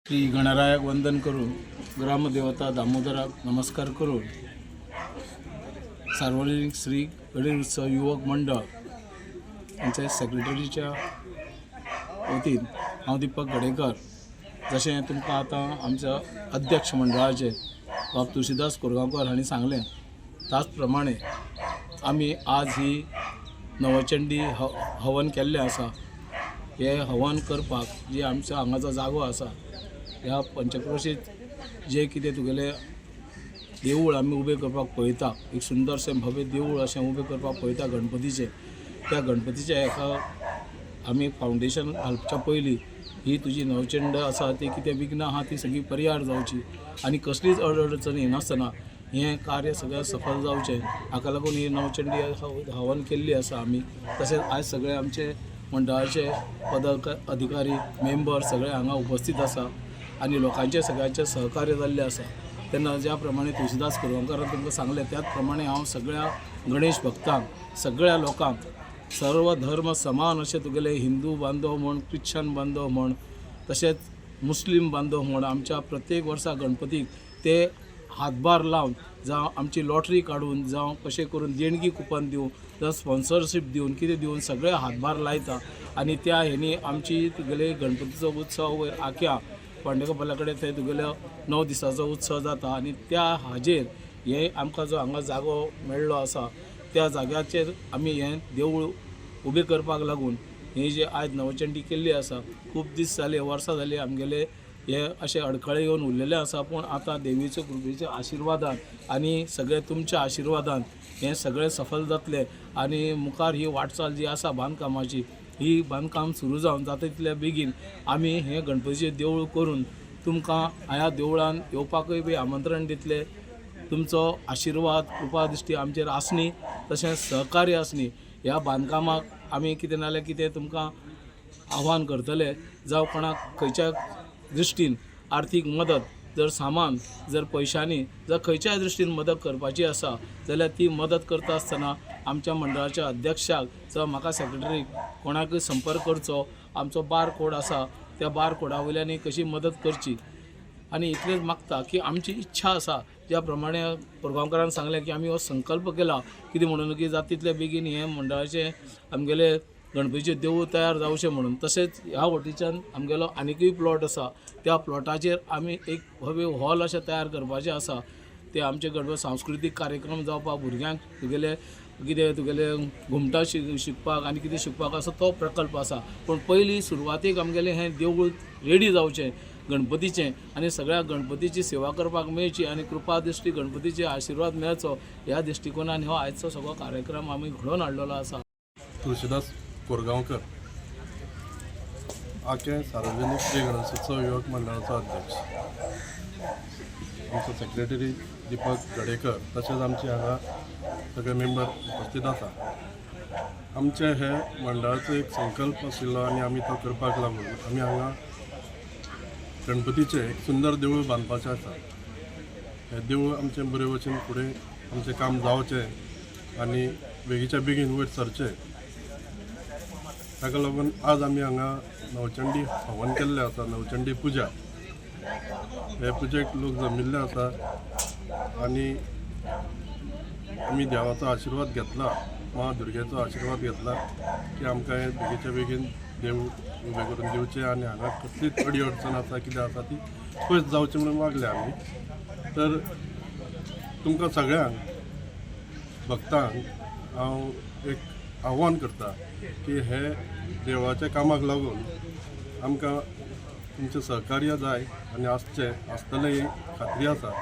श्री गणरायाक वंदन करून ग्रामदेवता दामोदराक नमस्कार करून सार्वजनिक श्री गणेश उत्सव युवक मंडळ यांच्या सेक्रेटरीच्या वतीन हांव दीपक गडेकर जशें तुमकां आतां आमच्या अध्यक्ष मंडळाचे बाब तुळशीदास कोरगांवकर हांणी सांगलें त्याच प्रमाणे आमी आज ही नवचंडी हवन केल्लें आसा। हे हवन करपाक जी आमच्या हांगाचो जागो आसा ह्या पंचक्रोशीत जे कितें तुगेलें देवूळ आमी उबें करपाक पळयता, एक सुंदरशें भव्य देवूळ अशें उबें करपाक पळयता गणपतीचें, त्या गणपतीच्या हेका आमी फावंडेशन घालच्या पयलीं ही तुजी नवचंड आसा ती कितें विघ्नां आहा ती सगळी परिहार जावची आनी कसलीच अडचण येनासतना हें कार्य सगळें सफल जावचें हाका लागून ही नवचंडी हवन केल्ली आसा आमी। तशेंच आयज सगळे आमचे मंडळाचे अधिकारी मेंबर सगळे हांगा उपस्थित आसा आनी लोकांचे सगळ्यांचे सहकार्य जाल्लें आसा। तेन्ना ज्या प्रमाणे तुळशीदास कोरगांवकारान तुमकां सांगलें त्याच प्रमाणे हांव सगळ्या गणेश भक्तांक सगळ्या लोकांक सर्व धर्म समान अशें तुगेले हिंदू बांदव म्हण, ख्रिश्चन बांदव म्हण, तशेंच मुस्लीम बांदव म्हण आमच्या प्रत्येक वर्सा गणपतीक ते हातभार लावन जावं आमची लॉटरी काडून जावं कशें करून देणगी कुपन दिवन जावं स्पॉन्सरशीप दिवन कितें दिवन सगळे हातभार लायता आनी त्या हेणी आमची तुगेले गणपतीचो उत्सव वयर आख्या पांडेकपला कडेन थंय तुगेलो 9 दिसाचो उत्सव जाता आनी त्या हाजेर हे आमकां जो हांगा जागो मेळ्ळो आसा त्या जाग्याचेर आमी हें देवूळ उबें करपाक लागून ही जी आयज नवचंडी केल्ली आसा खूब दीस जाले वर्सां जाली आमगेले हे अशे अडखळे येवन उरलेले आसा, पूण आतां देवीच्या कृपेच्या आशिर्वादान आनी सगळे तुमच्या आशिर्वादान हें सगळें सफल जातलें आनी मुखार ही वाटचाल जी आसा बांदकामाची ही बांदकाम सुरू जावन जाता तितल्या बेगीन आमी हें गणपतीचें देवूळ करून तुमकां ह्या देवळान येवपाकूय बी आमंत्रण दितले। तुमचो आशिर्वाद कृपा दृश्टी आमचेर आसनी, तशेंच सहकार्य आसनी। ह्या बांदकामाक आमी कितें नाल्यार कितें तुमकां आव्हान करतले जावं कोणाक खंयच्या दृश्टीन आर्थीक मदत जर सामान जर पयशांनी जर खंयच्याय दृश्टीन मदत करपाची आसा जाल्यार ती मदत करता आसतना आमच्या मंडळाच्या अध्यक्षाक जावं म्हाका सेक्रेटरीक कोणाकय संपर्क करचो। आमचो बार कोड आसा त्या बार कोडा वयल्यान कशी मदत करची आनी इतलेंच मागता की आमची इच्छा आसा ज्या प्रमाणे कोरगांवकारान सांगलें की आमी हो संकल्प केला कितें म्हणून की जाता तितले बेगीन हें मंडळाचें आमगेलें गणपतीचें देवूळ तयार जावचें म्हणून। तशेंच ह्या वटेच्यान आमगेलो आनिकूय प्लॉट आसा त्या प्लॉटाचेर आमी एक भव्य हॉल अशें तयार करपाचें आसा। ते आमचे गणपती सांस्कृतीक कार्यक्रम जावपाक भुरग्यांक तुगेले कितें तुगेले घुमटा शिकपाक आनी कितें शिकपाक असो तो प्रकल्प आसा, पूण पयलीं सुरवातेक आमगेलें हें देवूळ रेडी जावचें गणपतीचें आनी सगळ्या गणपतीची सेवा करपाक मेळची आनी कृपा दृश्टी गणपतीचे आशिर्वाद मेळचो ह्या दृश्टिकोनान हो आयचो सगळो कार्यक्रम आमी घडोवन हाडलेलो आसा। तुळशीदास कोरगांवकर आखे सार्वजनिक श्री गणेशोत्सव युवक मंडळाचो अध्यक्ष, आमचो सेक्रेटरी दीपक गडेकर, तशेंच आमचे हांगा सगळे मेंबर उपस्थित आसा। आमचे हे मंडळाचो एक संकल्प आशिल्लो आनी आमी तो करपाक लागून आमी हांगा गणपतीचें एक सुंदर देवूळ बांदपाचें आसा। हे देवूळ आमचें बरे भशेन फुडें आमचें काम जावचें आनी बेगीच्या बेगीन वयर सरचें ताका लागून आज आमी हांगा नवचंडी हवन केल्लें आसा, नवचंडी पुजा। हे पुजेक लोक जमिल्ले आसा आनी आमी देवाचो आशिर्वाद घेतला, मा दुर्गेचो आशिर्वाद घेतला की आमकां हें बेगीच्या बेगीन देवूळ उबें करून दिवचें आनी हांगा कसलीच अडी अडचण आसा कितें आसा ती पयस जावचें म्हणून मागले आमी। तर तुमकां सगळ्यांक भक्तांक हांव एक आव्हान करता की हे देवाच्या कामाक लागून आमकां तुमचें सहकार्य जाय आनी आसतलें ही खात्री आसा।